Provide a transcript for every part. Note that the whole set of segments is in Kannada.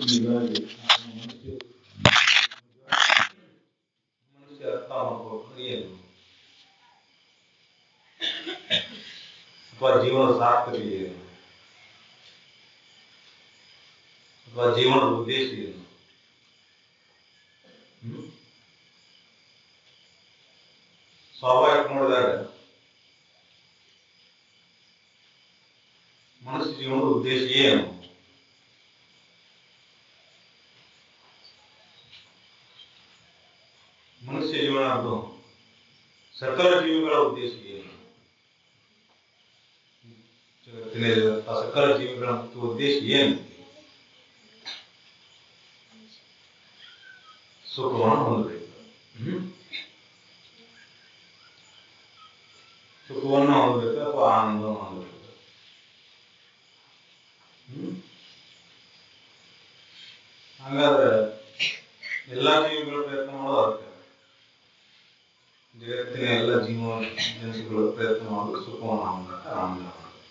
ಹೀಗಾಗಿ ಮನುಷ್ಯ ಅರ್ಥ ಮಾಡ್ಕೊಳ್ತಾರೆ ಏನು ಅಥವಾ ಜೀವನದ ಸಾರ್ಥಕತೆ ಏನು ಅಥವಾ ಜೀವನದ ಉದ್ದೇಶ ಏನು? ಸ್ವಾಭಾವಿಕ ನೋಡಿದಾಗ ಮನುಷ್ಯ ಜೀವನದ ಉದ್ದೇಶ ಏನು? ಮನುಷ್ಯ ಜೀವನ ಅದು ಸಕಲ ಜೀವಿಗಳ ಉದ್ದೇಶ ಏನು? ಜಗತ್ತಿನ ಸಕಲ ಜೀವಿಗಳ ಮುಖ್ಯ ಉದ್ದೇಶ ಏನು? ಸುಖವನ್ನು ಹೊಂದಬೇಕು. ಸುಖವನ್ನು ಹೊಂದಬೇಕು ಅಥವಾ ಆನಂದವನ್ನು ಹೊಂದಬೇಕು. ಹಾಗಾದ್ರೆ ಎಲ್ಲಾ ಜೀವಿಗಳು ಪ್ರಯತ್ನ ಮಾಡೋದು ಅದಕ್ಕೆ. ಜಗತ್ತಿನ ಎಲ್ಲ ಜೀವಗಳು ಪ್ರಯತ್ನ ಮಾಡೋದು ಸುಖವನ್ನು ಹೊಂದಕ್ಕೆ, ಆನಂದ ಹೊಂದಕ್ಕೆ.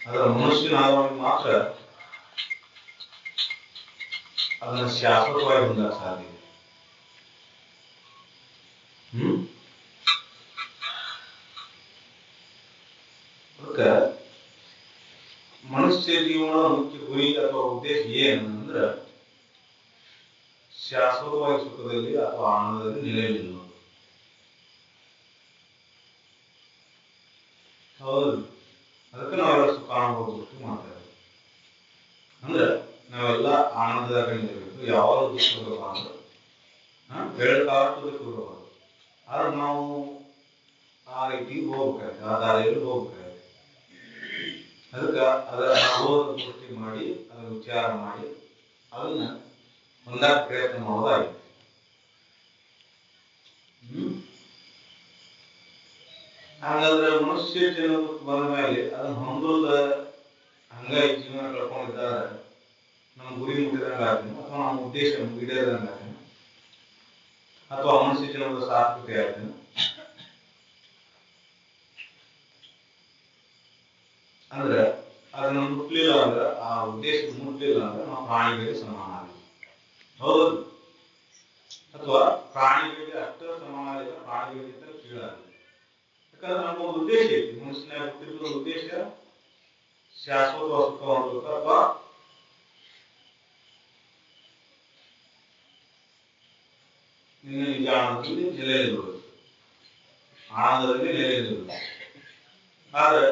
ಅದರ ಮನುಷ್ಯನ ಆದವನಿಗೆ ಮಾತ್ರ ಅದನ್ನು ಶಾಶ್ವತವಾಗಿ ಹೊಂದಕ್ಕೆ ಸಾಧ್ಯ. ಅದಕ್ಕೆ ಮನುಷ್ಯ ಜೀವನದ ಮುಖ್ಯ ಗುರಿ ಅಥವಾ ಉದ್ದೇಶ ಏನು ಅಂದ್ರೆ ಶಾಶ್ವತವಾಗಿ ಸುಖದಲ್ಲಿ ಅಥವಾ ಆನಂದದಲ್ಲಿ ನೆಲೆಯಲಿಲ್ಲ. ಹೌದು, ಅದಕ್ಕೆ ನಾವೆಲ್ಲ ಸುಖ ಅನುಭವಿಸ್ಬೇಕು ಮಾತಾಡೋದು. ಅಂದ್ರೆ ನಾವೆಲ್ಲ ಆನಂದದಾಗ ನಿಲ್ಲಬೇಕು. ಯಾವಾಗ ದುಃಖ ಬರಬಾರ್ದು, ಬೆಳಕಾಟು ದುಃಖ ಬರಬಾರ್ದು. ಆದ್ರೆ ನಾವು ಆ ರೀತಿ ಹೋಗ್ಬೇಕಾಯ್ತು, ಆ ದಾರಿಯಲ್ಲಿ ಹೋಗ್ಬೇಕಾಯ್ತು. ಅದಕ್ಕೆ ಅದರ ಅನುಭವದ ದೃಷ್ಟಿ ಮಾಡಿ, ಅದರ ವಿಚಾರ ಮಾಡಿ, ಅದನ್ನ ಹೊಂದಾಕ ಪ್ರಯತ್ನ ಮಾಡೋದಾಗಿತ್ತು. ಹಾಗಾದ್ರೆ ಮನುಷ್ಯ ಜೀವನಕ್ಕೆ ಬಂದ ಮೇಲೆ ಅದನ್ನ ಹೊಂದೋದ ಹಂಗ ಜೀವನ ಕಳ್ಕೊಂಡಿದ್ದಾರೆ, ನಮ್ಮ ಗುರಿ ಮುಟ್ಟಿದಂಗ ಆಗ್ತೇನೆ ಅಥವಾ ನಮ್ಮ ಉದ್ದೇಶ ಈಡೇರಿದಂಗ ಆಗ್ತೇನೆ ಅಥವಾ ಮನುಷ್ಯ ಜೀವನದ ಸಾರ್ಥಕತೆ ಆಗ್ತೇನೆ. ಅಂದ್ರೆ ಅದನ್ನ ಮುಟ್ಲಿಲ್ಲ ಅಂದ್ರೆ, ಆ ಉದ್ದೇಶ ಮುಟ್ಲಿಲ್ಲ ಅಂದ್ರೆ ನಾವು ಪ್ರಾಣಿಗಳಿಗೆ ಸಮಾನ ಆಗಿದೆ. ಹೌದು, ಅಥವಾ ಪ್ರಾಣಿಗಳಿಗೆ ಅಷ್ಟೇ ಸಮಾನ ಆಗಿಲ್ಲ, ಪ್ರಾಣಿಗಳಿಗಿಂತ ಕೀಳಾಗಿದೆ. ಯಾಕಂದ್ರೆ ನಮಗೊಂದು ಉದ್ದೇಶ ಐತಿ. ಮನುಷ್ಯನ ಹುಟ್ಟಿದ ಉದ್ದೇಶ ಶಾಶ್ವತ ಸುಖ ಹೊಂದಬೇಕು ಅಥವಾ ನಿಜ ಆನಂದದಲ್ಲಿ ನೆಲೆಯಲ್ಲಿರಬೇಕು, ಆನಂದದಲ್ಲಿ ನೆಲೆಯಲ್ಲಿರಬೇಕು. ಆದ್ರೆ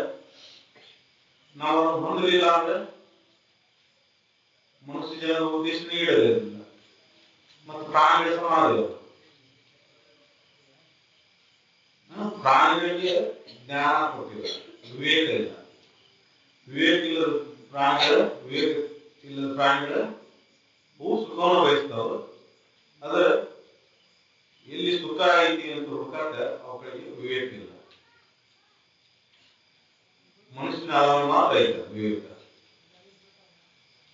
ನಾವು ಅದನ್ನು ಹೊಂದಲಿಲ್ಲ ಅಂದ್ರೆ ಮನುಷ್ಯ ಜನರ ಉದ್ದೇಶನೇ ಈಡೇರಲಿಲ್ಲ ಮತ್ತು ಪ್ರಾಣಿಗಳ ಸಮಾನ. ಪ್ರಾಣಿಗಳಿಗೆ ಜ್ಞಾನ ಕೊಟ್ಟಿಲ್ಲ, ವಿವೇಕ ಇಲ್ಲ. ವಿವೇಕ ಇಲ್ಲದ ಪ್ರಾಣಿಗಳ ಹೂ ಸುಖವನ್ನು ಬಯಸ್ತಾವ. ಆದ್ರೆ ಎಲ್ಲಿ ಸುಖ ಐತಿ ಅಂತ ಹುಡುಕಾಟ ಅವುಗಳಿಗೆ ವಿವೇಕ ಇಲ್ಲ. ಮನುಷ್ಯನ ಆದವನು ಮಾತ್ರ ಐತೆ ವಿವೇಕ.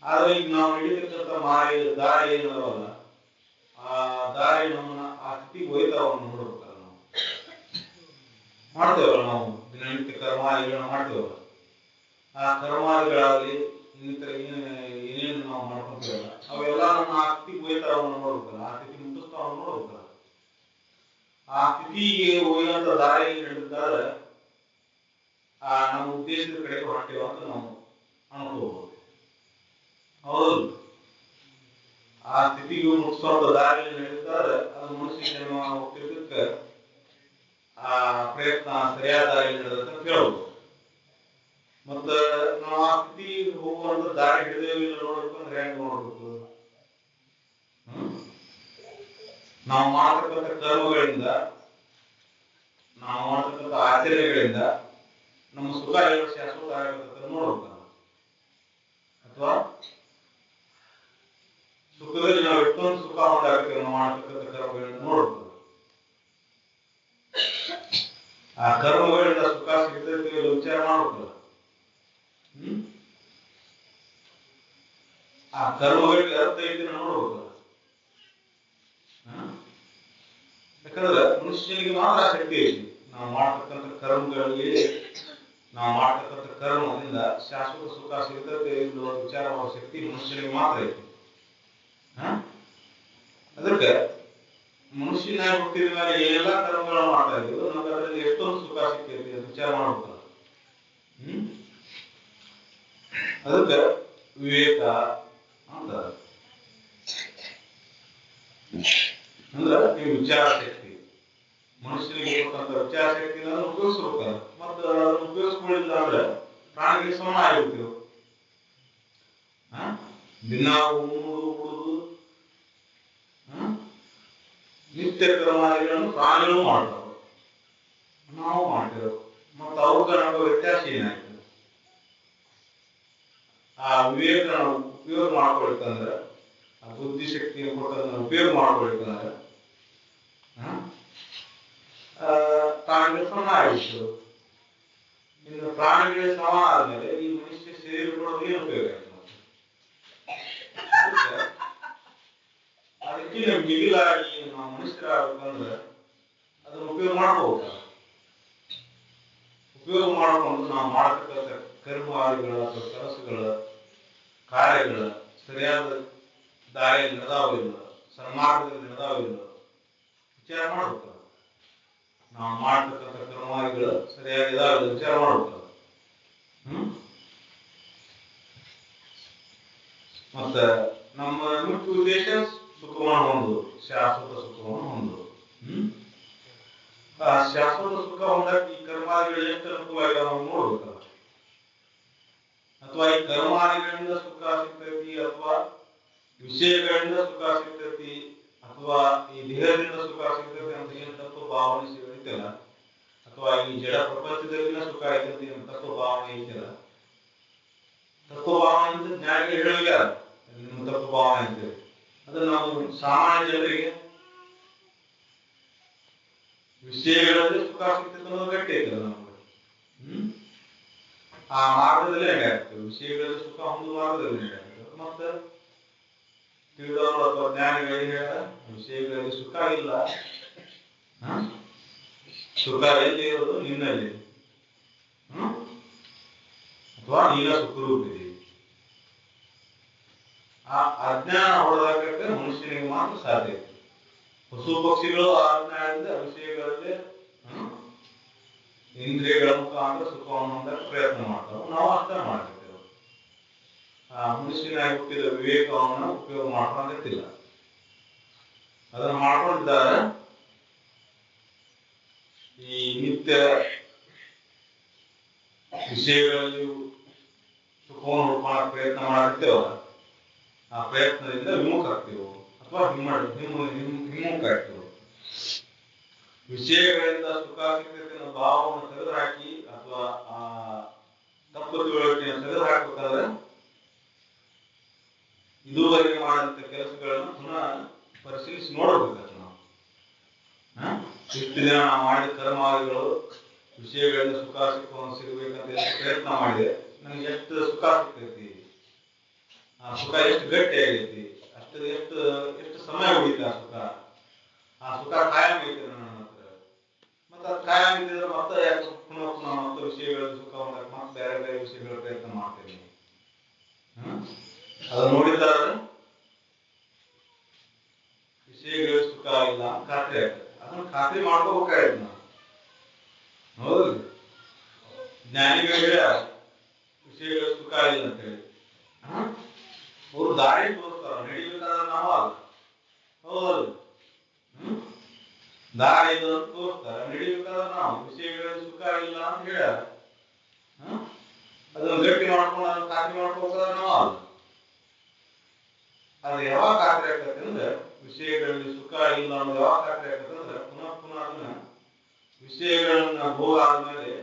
ಆದ್ರೆ ಈಗ ನಾವು ಹಿಡಿದಿರ್ತಕ್ಕಂಥ ದಾರಿ ಏನದವಲ್ಲ, ಆ ದಾರಿ ನಮ್ಮನ್ನ ಆ ಸ್ಥಿತಿಗೆ ಒಯ್ತಾವನ್ನು ನೋಡ್ಬೇಕಲ್ಲ. ನಾವು ಮಾಡ್ತೇವಲ್ಲ, ನಾವು ದಿನನಿತ್ಯ ಕರ್ಮಾದಿಗಳನ್ನ ಮಾಡ್ತೇವಲ್ಲ, ಆ ಕರ್ಮಾದಿಗಳಾಗಲಿ ಇನ್ನಿತರ ಏನೇನು ನಾವು ಮಾಡ್ಕೊಂತೀವಲ್ಲ, ಅವೆಲ್ಲ ನಮ್ಮ ಆ ಸ್ಥಿತಿಗೆ ಒಯ್ತಾವನ್ನು ನೋಡ್ಬೇಕಲ್ಲ, ಆ ಸ್ಥಿತಿ ಮುಟ್ಟಿಸ್ತಾವನ್ನು ನೋಡ್ಬೇಕಲ್ಲ. ಆ ಸ್ಥಿತಿಗೆ ಒಯ್ಯುವಂತ ದಾರಿಯಲ್ಲಿ ನಡೆದಿದ್ದಾರೆ ನಮ್ಮ ಉದ್ದೇಶದ ಕಡೆಗೆ ಹೊರಟೇವ ಅಂತ ನಾವು ಅನ್ಕೋಬಹುದು. ಹೌದು, ಆ ಸ್ಥಿತಿಗೆ ಮುಟ್ಟಿಸುವಂತ ದಾರಿಯಲ್ಲಿ ನಡೆದಿದ್ದಾರೆ ಅದು ಮನುಷ್ಯ ಜನ್ಮ ಹೋಗ್ತಿದ್ದಕ್ಕೆ ಆ ಪ್ರಯತ್ನ ಸರಿಯಾದ ದಾರಿಯಲ್ಲಿ ನಡೆದಂತ ಕೇಳಬಹುದು. ಮತ್ತ ನಾವು ಆ ಸ್ಥಿತಿಗೆ ಹೋಗುವಂತ ದಾರಿ ಹಿಡಿದೇವಿಲ್ಲ ನೋಡ್ಬೇಕಂದ್ರೆ ಹೆಂಗ್ ನೋಡ್ಬೇಕು? ನಾವು ಮಾಡತಕ್ಕಂಥ ಕರ್ಮಗಳಿಂದ, ನಾವು ಮಾಡತಕ್ಕಂಥ ಆಚರಣೆಗಳಿಂದ ನಮ್ಮ ಸುಖ ಎಲ್ಲ ಶಾಶ್ವತ ಆಗಬೇಕಂತ ನೋಡ್ಬೇಕಲ್ಲ. ಅಥವಾ ಸುಖದಲ್ಲಿ ನಾವು ಎಷ್ಟೊಂದು ಸುಖ ಹೊಂದಾಗ್ತೇವೆ ನಾವು ಮಾಡತಕ್ಕಂಥ ಕರ್ಮಗಳಿಂದ ನೋಡ್ಬೇಕು. ಆ ಕರ್ಮಗಳಿಂದ ಸುಖ ಸಿಗ್ತೈತೆ ವಿಚಾರ ಮಾಡ್ಬೇಕಲ್ಲ. ಆ ಕರ್ಮಗಳಿಗೆ ಅರ್ಥ ಐತಿ ನೋಡ್ಬೇಕಲ್ಲ. ಯಾಕಂದ್ರೆ ಮನುಷ್ಯನಿಗೆ ಮಾತ್ರ ಶಕ್ತಿ ಐತಿ ನಾವು ಮಾಡತಕ್ಕಂಥ ಕರ್ಮಗಳಲ್ಲಿ ನಾವು ಮಾಡ್ತಕ್ಕಂಥ ಕರ್ಮದಿಂದ ಶಾಶ್ವತ ಸುಖ ಸಿಗ್ತದೆ ಎನ್ನುವ ವಿಚಾರ ಮಾಡೋ ಶಕ್ತಿ ಮನುಷ್ಯನಿಗೆ ಮಾತ್ರ ಐತಿ. ಅದಕ್ಕೆ ಮನುಷ್ಯನಾಗಿ ಹುಟ್ಟಿದ ಮೇಲೆ ಏನೆಲ್ಲ ಕರ್ಮಗಳನ್ನು ಮಾಡ್ತಾ ಇದ್ದೀವಿ, ನಮ್ಗೆ ಅದರಲ್ಲಿ ಎಷ್ಟೊಂದು ಸುಖ ಸಿಕ್ಕೈತಿ ಅಂತ ವಿಚಾರ ಮಾಡ್ಬೇಕಲ್ಲ. ಅದಕ್ಕೆ ವಿವೇಕ ಅಂತ ಅಂದ್ರೆ ನೀವು ವಿಚಾರ ಶಕ್ತಿ, ಮನುಷ್ಯನಿಗೆ ಕೊಟ್ಟಂತ ವಿಚಾರ ಶಕ್ತಿನ ಉಪಯೋಗಿಸ್ಬೇಕಲ್ಲ. ಮತ್ತೆ ಅದನ್ನು ಉಪಯೋಗಿಸ್ಕೊಳ್ಳಿಲ್ಲ ಅಂದ್ರೆ ಪ್ರಾಣಿಗೆ ಸಮ ಆಗಿರ್ತೀವಿ. ದಿನ ಉಣ್ಣುವುದು ಉಡುವುದು ನಿತ್ಯ ಕರ್ಮಾದಿಗಳನ್ನು ಪ್ರಾಣಿಗಳು ಮಾಡ್ತಾವೆ, ನಾವು ಮಾಡ್ತೇವೆ. ಮತ್ತು ಅವಕ್ಕೆ ನಮಗೆ ವ್ಯತ್ಯಾಸ ಏನಾಯ್ತು? ಆ ವಿವೇಕ ನಾವು ಉಪಯೋಗ ಮಾಡ್ಕೊಳ್ಬೇಕಂದ್ರೆ, ಆ ಬುದ್ಧಿಶಕ್ತಿಯನ್ನು ಕೊಟ್ಟದನ್ನ ಉಪಯೋಗ ಮಾಡ್ಕೊಳ್ಬೇಕಂದ್ರೆ ಪ್ರಾಣಿಗಳು ಸಮ ಆಗಿತ್ತು. ಇನ್ನು ಪ್ರಾಣಿಗಳಿಗೆ ಸಮ ಆದ್ಮೇಲೆ ಈ ಮನುಷ್ಯ ಶರೀರಗಳು ಏನು ಉಪಯೋಗ ಆಯ್ತು? ಅದಕ್ಕಿಂತ ಮಿಗಿಲಾಗಿ ನಾವು ಮನುಷ್ಯರಾಗಬೇಕಂದ್ರೆ ಅದನ್ನು ಉಪಯೋಗ ಮಾಡ್ಕೋಬೇಕಲ್ಲ. ಉಪಯೋಗ ಮಾಡಿಕೊಂಡು ನಾವು ಮಾಡತಕ್ಕಂಥ ಕರ್ಮಾದಿಗಳ ಅಥವಾ ಕೆಲಸಗಳ ಕಾರ್ಯಗಳ ಸರಿಯಾದ ದಾರಿಯಲ್ಲಿ ನಡೆದಾವಿಲ್ಲ, ಸನ್ಮಾರ್ಗದಲ್ಲಿ ನಡೆದಾವಿಲ್ಲ ವಿಚಾರ ಮಾಡ್ಬೇಕಲ್ಲ. ನಾವು ಮಾಡ್ತಕ್ಕಂಥ ಕರ್ಮಾದಿಗಳು ಸರಿಯಾಗಿ ಇದಾವಿಲ್ಲ ವಿಚಾರ ಮಾಡ್ಬೇಕಲ್ಲ. ಮತ್ತೆ ನಮ್ಮ ಮುಖ್ಯ ಉದ್ದೇಶ ಸುಖವನ್ನು ಹೊಂದುವುದು, ಶಾಶ್ವತ ಸುಖವನ್ನು ಹೊಂದುವುದು. ಆ ಶಾಶ್ವತ ಸುಖ ಹೊಂದಕ್ಕೆ ಈ ಕರ್ಮಾದಿಗಳು ಎಷ್ಟು ಅನುಕೂಲವಾಗಿ ನಾವು ನೋಡ್ಬೇಕಲ್ಲ. ಅಥವಾ ಈ ಕರ್ಮಾದಿಗಳಿಂದ ಸುಖ ಸಿಗ್ತೈತಿ, ಅಥವಾ ವಿಷಯಗಳಿಂದ ಸುಖ ಸಿಗ್ತೈತಿ, ಅಥವಾ ಈ ದೇಹದಿಂದ ಸುಖ ಸಿಗ್ತೈತಿ ಅಂತ ಏನು ತತ್ವ ಭಾವನೆ ಸಿಗೈತಲ್ಲ, ಅಥವಾ ಈ ಜಡ ಪ್ರಪಂಚದಲ್ಲಿನ ಸುಖ ಐತೈತಿ ಅಂತ ತತ್ವ ಭಾವನೆ ಐತಲ್ಲ. ತತ್ವ ಭಾವನೆ ಅಂತ ಜ್ಞಾನಿಗಳು ಹೇಳಿಲ್ಲ, ನಿಮ್ಮ ತತ್ವ ಭಾವನೆ ಅಂತೇಳಿ. ಅದನ್ನ ನಾವು ಸಾಮಾನ್ಯ ಜನರಿಗೆ ವಿಷಯಗಳಲ್ಲಿ ಸುಖ ಸಿಗ್ತೈತೆ ಅನ್ನೋದು ಗಟ್ಟಿ ಐತಲ್ಲ ನಮ್ಗೆ. ಆ ಮಾರ್ಗದಲ್ಲೇ ನಡೆಯಾಗ್ತದೆ, ವಿಷಯಗಳಲ್ಲಿ ಸುಖ ಒಂದು ಮಾರ್ಗದಲ್ಲಿ ನಡೆಯಾಗ್ತದೆ. ಮತ್ತೆ ತಿಳಿದವರು ಅಥವಾ ಜ್ಞಾನಿಗಳಿಗೆ ಹೇಳ ವಿಷಯಗಳಲ್ಲಿ ಸುಖ ಇಲ್ಲ, ಸುಖ ಎಲ್ಲಿ ಇರೋದು ನಿನ್ನಲ್ಲಿ, ಅಥವಾ ನೀನ ಸುಖರೂಪಿದೆ. ಆ ಅಜ್ಞಾನ ಹೊಡೆದಾಕಕ್ಕೆ ಮನುಷ್ಯನಿಗೆ ಮಾತ್ರ ಸಾಧ್ಯ ಇದೆ. ಪಶು ಪಕ್ಷಿಗಳು ಆ ಅಜ್ಞಾನದಿಂದ ವಿಷಯಗಳಲ್ಲಿ ಇಂದ್ರಿಯಗಳ ಮುಖಾಂತರ ಸುಖವನ್ನು ಹೊಂದಕ್ಕೆ ಪ್ರಯತ್ನ ಮಾಡ್ತಾವೆ, ನಾವು ಅಷ್ಟೇ ಮಾಡ್ತಿರ್ತೇವೆ. ಆ ಮನುಷ್ಯನಾಗಿ ಹುಟ್ಟಿದ ವಿವೇಕವನ್ನು ಉಪಯೋಗ ಮಾಡ್ಕೊಂಡಿರ್ತಿಲ್ಲ. ಅದನ್ನು ಮಾಡ್ಕೊಂಡಿದ್ದಾರೆ ಈ ನಿತ್ಯ ವಿಷಯಗಳಲ್ಲಿ ಸುಖವನ್ನು ಹುಡ್ಕೊಳ್ಳೋಕೆ ಪ್ರಯತ್ನ ಮಾಡಿರ್ತೇವಲ್ಲ, ಆ ಪ್ರಯತ್ನದಿಂದ ವಿಮುಖ ಆಗ್ತೀವೋ ಅಥವಾ ಹಿಮ್ಮುಖ ಆಗ್ತೀವೋ. ವಿಷಯಗಳಿಂದ ಸುಖ ಸಿಗ್ತೈತೆ ಅನ್ನೋ ಭಾವವನ್ನು ತೆಗೆದು ಹಾಕಿ ಅಥವಾ ಆ ತಪ್ಪು ತಿಳುವಳಿಕೆಯನ್ನು ತೆಗೆದು ಹಾಕಬೇಕಾದ್ರೆ ಇದುವರೆಗೆ ಮಾಡಿದಂಥ ಕೆಲಸಗಳನ್ನು ಪುನಃ ಪರಿಶೀಲಿಸಿ ನೋಡಬೇಕಾದ್ರೆ ನಾವು ಇಷ್ಟು ದಿನ ನಾವು ಮಾಡಿದ ಕರ್ಮಾದಿಗಳು ವಿಷಯಗಳಿಂದ ಸುಖ ಸಿಗಬೇಕಂತ ಎಷ್ಟು ಪ್ರಯತ್ನ ಮಾಡಿದೆ, ನನಗೆ ಎಷ್ಟು ಸುಖ ಸಿಗ್ತೈತಿ, ಆ ಸುಖ ಎಷ್ಟು ಗಟ್ಟಿ ಆಗೈತಿ, ಎಷ್ಟು ಸಮಯ ಉಳಿತ ಆ ಸುಖ ಕಾಯಂ ಐತೆ ನನ್ನ ಹತ್ರ. ಮತ್ತೆ ಅದು ಕಾಯಂ ಇದ್ದಿದ್ರೆ ಮತ್ತೆ ಯಾಕೆ ಪುನಃ ಮತ್ತೆ ವಿಷಯಗಳಲ್ಲಿ ಸುಖ ಹೊಂದಕ್ಕೆ ಮತ್ತೆ ಬೇರೆ ಬೇರೆ ವಿಷಯಗಳ ಪ್ರಯತ್ನ ಮಾಡ್ತೇನೆ. ಅದನ್ನು ನೋಡಿದ್ದಾರೆ ವಿಷಯಗಳ ಸುಖ ಇಲ್ಲ ಖಾತ್ರಿ ಆಗ್ತದೆ. ಅದನ್ನ ಖಾತ್ರಿ ಮಾಡ್ಕೋಬೇಕಾಯ್ತು ನಾವು. ಹೌದು, ಜ್ಞಾನಿಗಳಿಗೆ ವಿಷಯಗಳ ಸುಖ ಇಲ್ಲ ಅಂತ ಹೇಳಿ ಅವರು ದಾರಿ ತೋರಿಸ್ತಾರ, ನಡಿಬೇಕಾದ್ರೆ ನಾವು ಅಲ್ಲ. ಹೌದಲ್ಲ, ದಾರಿ ತೋರಿಸ್ತಾರ, ನಡಿಬೇಕಾದ್ರೆ ನಾವು. ವಿಷಯಗಳಲ್ಲಿ ಸುಖ ಇಲ್ಲ ಅಂತ ಹೇಳ್ಯಾರ, ಅದನ್ನು ಗಟ್ಟಿ ಮಾಡ್ಕೊಂಡು ಅದನ್ನು ಖಾತ್ರಿ ಮಾಡ್ಕೋಬೇಕಾದ್ರೆ ನಾವು ಅಲ್ಲ. ಅದು ಯಾವಾಗ ಖಾತ್ರಿ ಆಗ್ತದೆ ಅಂದ್ರೆ ವಿಷಯಗಳಲ್ಲಿ ಸುಖ ಇಲ್ಲ ಅನ್ನೋದು ಯಾವಾಗ ಖಾತ್ರಿ ಆಗ್ತದೆ ಅಂದ್ರೆ ಪುನಃ ಅದನ್ನ ವಿಷಯಗಳನ್ನ ಭೋಗ ಆದ್ಮೇಲೆ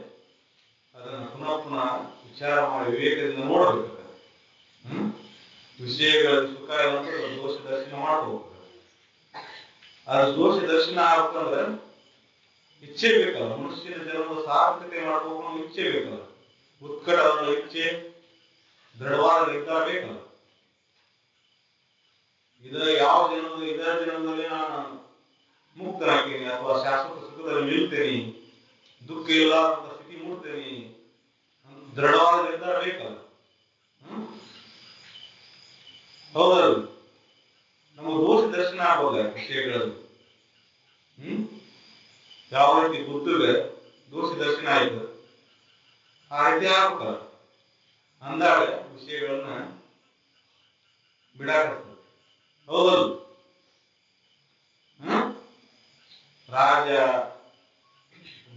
ಅದನ್ನ ಪುನಃ ವಿಚಾರ ಮಾಡಿ ವಿವೇಕದಿಂದ ನೋಡಬೇಕಾಗ್ತದೆ. ವಿಷಯಗಳಲ್ಲಿ ಸುಖ ಇಲ್ಲ ಅಂದ್ರೆ ದೋಷ ದರ್ಶನ ಮಾಡ್ಕೋಬೇಕು. ಅದು ದೋಷ ದರ್ಶನ ಆಗ್ಬೇಕಂದ್ರೆ ಇಚ್ಛೆ ಬೇಕಲ್ಲ. ಮನುಷ್ಯನ ಜನ್ಮದ ಸಾರ್ಥಕತೆ ಮಾಡ್ಬೇಕು, ಇಚ್ಛೆ ಬೇಕಲ್ಲ. ಉತ್ಕಟವಾದ ಇಚ್ಛೆ, ದೃಢವಾದ ನಿರ್ಧಾರ ಬೇಕಲ್ಲ. ಯಾವ ಇದರ ಜನ್ಮದಲ್ಲಿ ನಾನು ಮುಕ್ತನಾಗ್ತೀನಿ ಅಥವಾ ಶಾಶ್ವತ ಸುಖದಲ್ಲಿ ನಿಲ್ತೇನೆ, ದುಃಖ ಇಲ್ಲದ ಸ್ಥಿತಿ ಮುಟ್ತೇನೆ ದೃಢವಾದ ನಿರ್ಧಾರ ಬೇಕಲ್ಲ. ಹೌದಲ್ಲ, ನಮಗೆ ದೋಷ ದರ್ಶನ ಆಗೋಲ್ಲ ವಿಷಯಗಳಲ್ಲಿ. ಯಾವ ರೀತಿ ಬುದ್ಧಿಗೆ ದೋಷ ದರ್ಶನ ಆಯ್ತು ಆ ರೀತಿ ಆಗ್ಬೇಕಲ್ಲ. ಅಂದಾಗ ವಿಷಯಗಳನ್ನ ಬಿಡಾಕರ್ತದೆ. ಹೌದಲ್ಲ, ರಾಜ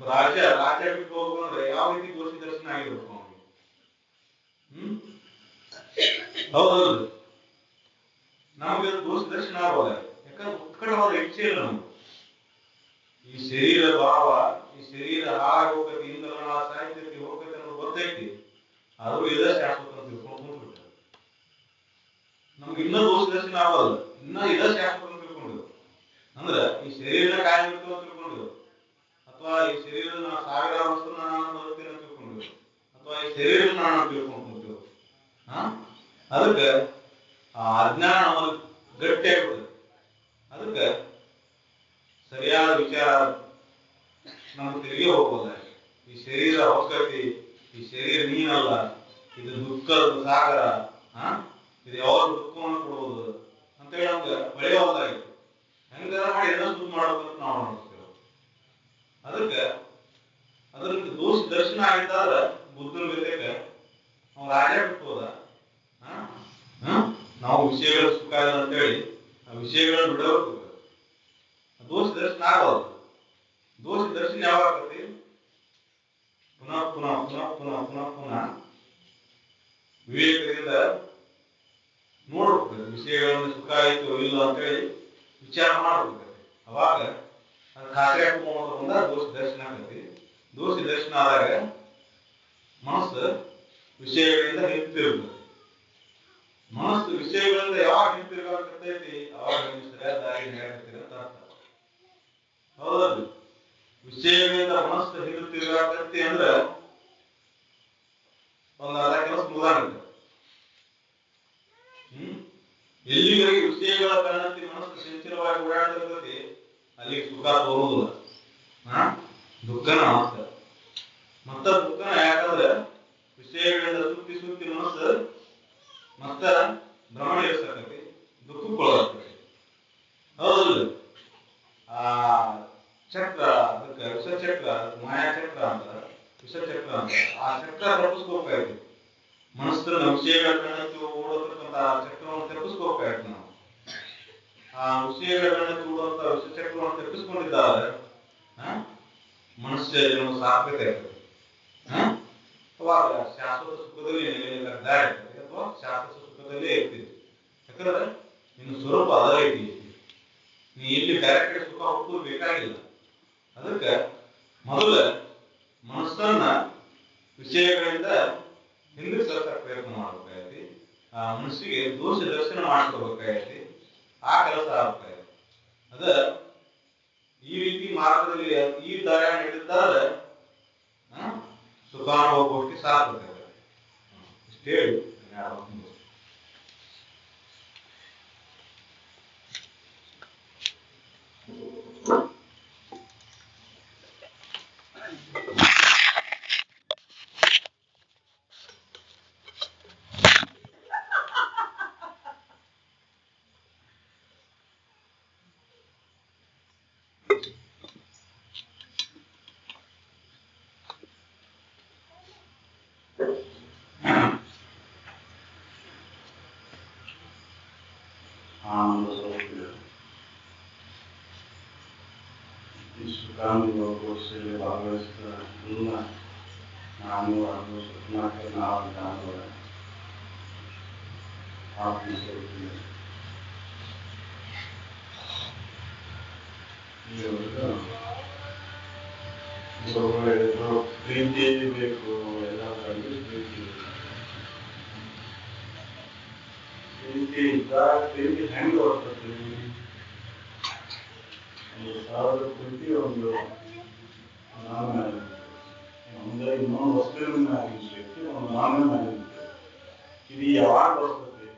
ರಾಜ ರಾಜ ಬಿಟ್ಟು ಹೋಗ್ಬೇಕಂದ್ರೆ ಯಾವ ರೀತಿ ದೋಷ ದರ್ಶನ ಆಗಿರ್ಬೇಕು ಅವನಿಗೆ. ಹೌದಲ್ಲ, ನಮಗೆ ದೋಷ ದರ್ಶನ ಆಗೋಲ್ಲ. ಯಾಕಂದ್ರೆ ಉತ್ಕಟವಾದ ಇಚ್ಛೆ ಇಲ್ಲ ನಮ್ಗೆ. ಈ ಶರೀರ ಭಾವ, ಈ ಶರೀರ ಹಾಗೆ ಹೋಗ್ತೈತಿ, ಇಂದ್ರನ ಸಾಹಿತ್ಯಕ್ಕೆ ಹೋಗ್ತೈತಿ ಅನ್ನೋದು ಗೊತ್ತೈತಿ. ಆದ್ರೂ ಇದೇ ಶಾಶ್ವತ ಅಂತ ತಿಳ್ಕೊಂಡು ಕೂತ್ಬಿಟ್ರೆ ನಮ್ಗೆ ಇನ್ನೂ ದೋಷ ದರ್ಶನ ಆಗೋಲ್ಲ. ಇನ್ನ ಇದೇ ಶಾಶ್ವತ ಅಂತ ತಿಳ್ಕೊಂಡಿದ್ರು. ಅಂದ್ರೆ ಈ ಶರೀರನ ಕಾಯಂ ಇರ್ತದೆ ಅಂತ ತಿಳ್ಕೊಂಡಿದ್ರು, ಅಥವಾ ಈ ಶರೀರದ ನಾವು ಸಾವಿರಾರು ವರ್ಷ ನಾನು ಬದುಕ್ತೇನೆ ಅಂತ ತಿಳ್ಕೊಂಡಿದ್ರು, ಅಥವಾ ಈ ಶರೀರ ನಾನು ತಿಳ್ಕೊಂಡ್ಕೊಂತೀವಿ. ಅದಕ್ಕೆ ಆ ಅಜ್ಞಾನ ನಮ್ಮಲ್ಲಿ ಗಟ್ಟಿ ಆಗ್ಬಿಡುತ್ತೆ. ಅದಕ್ಕೆ ಸರಿಯಾದ ವಿಚಾರ ನಮ್ಗೆ ತೆರಿಗೆ ಹೋಗೋಲ್ಲ. ಈ ಶರೀರ ಹೊಕ್ಕತಿ, ಈ ಶರೀರ ನೀನಲ್ಲ, ಇದು ದುಃಖದ ಸಾಗರ, ಇದು ಯಾವಾಗ ದುಃಖವನ್ನು ಕೊಡುವುದು ಅಂತೇಳಿ ನಮ್ಗೆ ಬೆಳೆಯೋದಾಗಿತ್ತು. ಹೆಂಗಾರ ಮಾಡಿ ಏನೋ ಸುದ್ದಿ ಮಾಡ್ಬೇಕಂತ ನಾವು ಅನಿಸ್ತೇವೆ. ಅದಕ್ಕೆ ಅದ್ರಲ್ಲಿ ದೋಷ ದರ್ಶನ ಆಗಿದ್ದಾದ್ರೆ ಬುದ್ಧನ ಜೊತೆಗೆ ನಾವು ರಾಜ ಬಿಟ್ಟು ಹೋದ. ನಾವು ವಿಷಯಗಳ ಸುಖ ಇಲ್ಲ ಅಂತೇಳಿ ಆ ವಿಷಯಗಳನ್ನ ಬಿಡಬೇಕು. ದೋಷ ದರ್ಶನ ಆಗೋದು. ದೋಷ ದರ್ಶನ ಯಾವಾಗ ಆಗ್ತತಿ? ಪುನಃ ಪುನಃ ಪುನಃ ಪುನಃ ಪುನಃ ಪುನಃ ವಿವೇಕದಿಂದ ನೋಡ್ಬೇಕು. ವಿಷಯಗಳನ್ನು ಸುಖ ಆಯಿತು ಇಲ್ಲ ಅಂತೇಳಿ ವಿಚಾರ ಮಾಡ್ಬೇಕು. ಅವಾಗ ಅದು ಖಾತ್ರಿ ಹಾಕೊಂಡ ದೋಷ ದರ್ಶನ ಆಗ್ತತಿ. ದೋಷ ದರ್ಶನ ಆದಾಗ ಮನಸ್ಸು ವಿಷಯಗಳಿಂದ ಹಿಂತಿರುಗುತ್ತೆ. ಮನಸ್ಸು ವಿಷಯಗಳಿಂದ ಯಾವಾಗ ಹಿಂತಿರುಗತೈತಿ ಅವಾಗ ನೀವು ಸರಿಯಾದ ದಾರಿ ಹೇಳಕತ್ತೀರಿ ಅಂತ ಅರ್ಥ. ಹೌದಲ್ಲ, ವಿಷಯಗಳಿಂದ ಮನಸ್ಸು ಹಿಂತಿರುಗತೈತಿ ಅಂದ್ರೆ ಒಂದು ಅರ್ಧ ಕೆಲಸ ಮುಗಿದಾಗುತ್ತೆ. ಎಲ್ಲಿವರೆಗೆ ವಿಷಯಗಳ ಕಾರಣಕ್ಕೆ ಮನಸ್ಸು ಸಂಚಿರವಾಗಿ ಓಡಾಡ್ತಿರ್ತೈತಿ ಅಲ್ಲಿ ಸುಖ ತೋರುವುದಿಲ್ಲ, ದುಃಖನ ಅನಿಸ್ತದೆ. ಮತ್ತ ದುಃಖನ ಯಾಕಂದ್ರೆ ವಿಷಯಗಳಿಂದ ಸುತ್ತಿ ಸುತ್ತಿ ಮನಸ್ಸು ಮತ್ತ ಭ್ರಮಣ ಇರ್ತಕ್ಕಂಥಿ, ದುಃಖಕ್ಕೊಳಗಾಗ್ತದೆ. ಹೌದಲ್ಲ, ಆ ಚಕ್ರ, ಅದಕ್ಕೆ ವಿಷಚಕ್ರ, ಮಾಯಾಚಕ್ರ ಅಂತ, ವಿಷಚಕ್ರ ಅಂತ, ಆ ಚಕ್ರ ತಪ್ಪಿಸ್ಕೋಬೇಕಾಯ್ತು. ಮನಸ್ಸನ್ನ ವಿಷಯಗಳ ಗಣಕ್ಕೆ ಓಡತಕ್ಕಂಥ ಚಕ್ರವನ್ನು ತಪ್ಪಿಸ್ಕೋಬೇಕಾಯ್ತು ನಾವು. ಆ ವಿಷಯಗಳ ಗಣಕ್ಕೆ ಓಡುವಂತ ವಿಷಚಕ್ರವನ್ನು ತಪ್ಪಿಸ್ಕೊಂಡಿದ್ದಾರೆ ಮನುಷ್ಯ ಜನ್ಮ ಸಾರ್ಥಕ ಆಗ್ತದೆ. ಅವಾಗ ಶಾಶ್ವತ ಸುಖದಲ್ಲಿ ನೆಲೆಯಾಗ್ತದೆ ಅಥವಾ ಶಾಶ್ವತ ಸುಖದಲ್ಲೇ ಇರ್ತೀವಿ. ಯಾಕಂದ್ರೆ ನಿನ್ನ ಸ್ವರೂಪ ಅದ ಐತಿ. ನೀ ಇಲ್ಲಿ ಡೈರೆಕ್ಟ್ ಸುಖ ಹುಟ್ಟುವುದು ಬೇಕಾಗಿಲ್ಲ. ಅದಕ್ಕೆ ಮೊದಲ ಮನಸ್ಸನ್ನ ವಿಷಯಗಳಿಂದ ಹಿಂದೆ ಸರಿಸಕ್ಕೆ ಪ್ರಯತ್ನ ಮಾಡ್ಬೇಕಾಗೈತಿ. ಆ ಮನಸ್ಸಿಗೆ ದೋಷ ದರ್ಶನ ಮಾಡ್ಕೋಬೇಕಾಗೈತಿ. ಆ ಕೆಲಸ ಆಗ್ಬೇಕಾಗೈತಿ. ಅದ ಈ ರೀತಿ ಮಾರ್ಗದಲ್ಲಿ ಈ ದಾರಿ ನಡೆದಿದ್ದಾರೆ ಸುಖಾನುಭವಕ್ಕೆ ಸಾಧ್ಯ. ಇಷ್ಟು ಹೇಳಿ ಆನಂದ ಸ್ವರೂಪ ಈ ಸುಖಾನುಭವ ಕೋರ್ಸಲ್ಲಿ ಭಾಗವಹಿಸಿದ ಎಲ್ಲ ನಾನು ಹಾಗೂ ಸುಖನಾಥ ನಾವು ಆತ್ಮಸ್ವರೂಪ ಪ್ರೀತಿ ಬೇಕು. ಎಲ್ಲ ಪ್ರೀತಿ ಪ್ರೀತಿ ಇದ್ದಾಗ ಪ್ರೀತಿ ಹೆಂಗೆ ಬರ್ತದೆ? ಒಂದು ಸಾವಿರ ಪ್ರೀತಿ ಒಂದು ನಾನು ಒಂದು ಇನ್ನೊಂದು ವಸ್ತುವಿನ ಆಗಿರ್ಬೇಕು, ಒಂದು ನಾನು ಆಗಿರ್ಬೇಕು. ಇದು ಯಾವಾಗ ಬರ್ತದೆ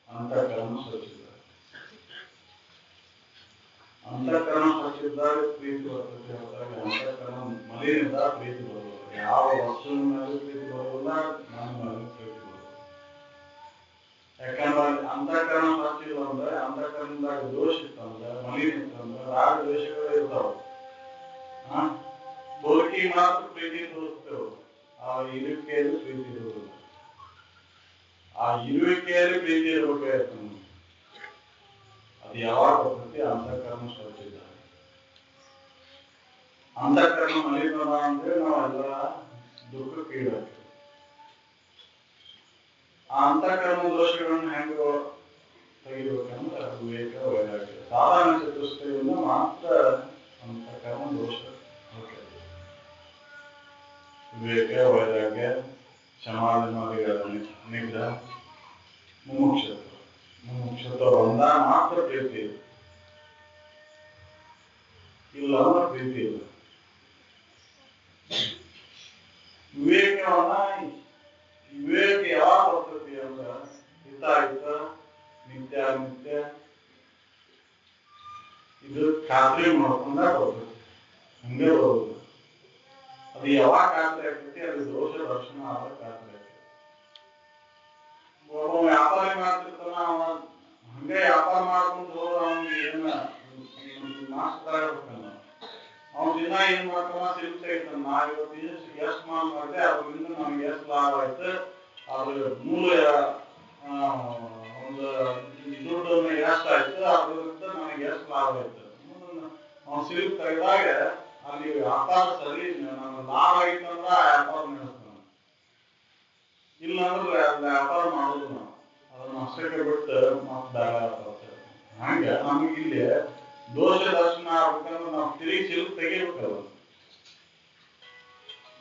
ಅಂತ ಕರ್ಮ ಸ್ವಚ್ಛ. ಅಂತಃಕರಣ ಸ್ವಚ್ಛಿದ್ದಾಗ ಪ್ರೀತಿ ಬರ್ತದೆ, ಹೊರತಾಗಿ ಅಂತಃಕರಣ ಮಲಿನಿಂದ ಪ್ರೀತಿ ಬರೋದಿಲ್ಲ. ಯಾವ ವಸ್ತುವಿನ ಮೇಲೆ ಪ್ರೀತಿ ಬರೋದಿಲ್ಲ, ನನ್ನ ಮೇಲೆ ಪ್ರೀತಿ ಬರೋದಿಲ್ಲ. ಯಾಕಂದ್ರೆ ಅಂತಃಕರಣ ಸ್ವಚ್ಛಿಲ್ಲ ಅಂದ್ರೆ, ಅಂತಃಕರಣದಾಗ ದೋಷ ಇತ್ತಂದ್ರೆ, ಮಲಿನ ಇತ್ತಂದ್ರೆ ರಾಗ ದ್ವೇಷಗಳೇ ಇರ್ತಾವ. ತೋರಿಕೆ ಮಾತ್ರ ಪ್ರೀತಿ ತೋರಿಸ್ತೇವೆ, ಆ ಇರುವಿಕೆಯಲ್ಲಿ ಪ್ರೀತಿ ಇರುವುದಿಲ್ಲ. ಆ ಇರುವಿಕೆಯಲ್ಲಿ ಪ್ರೀತಿ ಇರಬೇಕಾಯ್ತು. ಅದು ಯಾವಾಗ ಬರ್ತೈತಿ? ಅಂತಃಕರಣ ಸ್ವಚ್ಛಿದ್ದ. ಅಂತಃಕರಣ ಮಲಿನ ಅಂದ್ರೆ ನಾವೆಲ್ಲ ದುಃಖಕ್ಕೆ ಈಡಾಗ್ತೇವೆ. ಆ ಅಂತಃಕರಣ ದೋಷಗಳನ್ನು ಹೆಂಗ ತೆಗಿಬೇಕಂದ್ರೆ ವಿವೇಕ ವೈರಾಗ್ಯ. ಸಾಧಾರಣ ಚತುಷ್ಟಯದಿಂದ ಮಾತ್ರ ಅಂತಃಕರಣ ದೋಷ ವಿವೇಕ ವೈರಾಗ್ಯ ಸಮಾಧಾನವಾದಿಗಳ ನಿಗ್ರಹ ಮುಮುಕ್ಷತ್ವ ಬಂದ ಮಾತ್ರ ಪ್ರೀತಿ ಇಲ್ಲ ಅಂದ್ರೆ ಪ್ರೀತಿ ಇಲ್ಲ. ವಿವೇಕ ಯಾವಾಗ ಬರ್ತೈತಿ ಅಂದ್ರ ಹಿತಾಹಿತ ನಿತ್ಯಾನಿತ್ಯ ಇದು ಖಾತ್ರಿ ಮಾಡ್ಕೊಂಡ ಬರ್ತೈತಿ. ಹಂಗೆ ಬರೋದು. ಅದು ಯಾವಾಗ ಖಾತ್ರಿ ಆಗ್ತೈತಿ? ಅದು ದೋಷ ದರ್ಶನ ಆದ ಖಾತ್ರಿ ಆಗ್ತೈತಿ. ಒಬ್ಬ ವ್ಯಾಪಾರಿ ಮಾಡ್ತಿರ್ತಾನ, ಅವ ಹಂಗೆ ವ್ಯಾಪಾರ ಮಾಡ್ಕೊಂಡು ಹೋದ್ರೆ ಅವ್ನಿಗೆ ಏನ ಮಾಸ್ತಾಡ್ಬೇಕಲ್ಲ. ಅವ್ನ ದಿನ ಏನ್ ಮಾಡ್ತಾನ? ಸಿಲ್ಕ್ ತೆಗಿತಾನ. ನಾ ಇವತ್ತು ಎಷ್ಟು ಮಾಲ್ ಮಾಡಿದೆ, ಅದರಿಂದ ನಮ್ಗೆ ಎಷ್ಟು ಲಾಭ ಆಯ್ತು, ಅದ್ರ ಮೂಲ ಒಂದು ದುಡ್ಡು ಎಷ್ಟಾಯ್ತು, ಅದರಿಂದ ನನಗೆ ಎಷ್ಟು ಲಾಭ ಆಯ್ತು. ಅವ್ನು ಸಿಲ್ಕ್ ತೆಗೆದಾಗ ಅಲ್ಲಿ ವ್ಯಾಪಾರ ಸರಿ ನಮ್ಗೆ ಲಾಭ ಆಗಿತ್ತಂದ್ರ ಆ ವ್ಯಾಪಾರ ನಡೆಸ್ತಾನ. ಇಲ್ಲ ಅಂದ್ರೆ ವ್ಯಾಪಾರ ಮಾಡೋದು ನಾವು ಅದನ್ನ ಅಷ್ಟಕ್ಕೆ ಬಿಟ್ಟು ಮತ್ತೆ ಬೇರೆ ವ್ಯಾಪಾರ. ಹಂಗೆ ನಮ್ಗೆ ಇಲ್ಲಿ ದೋಷ ದರ್ಶನ ಆಗ್ಬೇಕಂದ್ರೆ ನಾವು ತಿರುಗಿ ಸಿಲ್ಕ್ ತೆಗಿಬೇಕಲ್ಲ.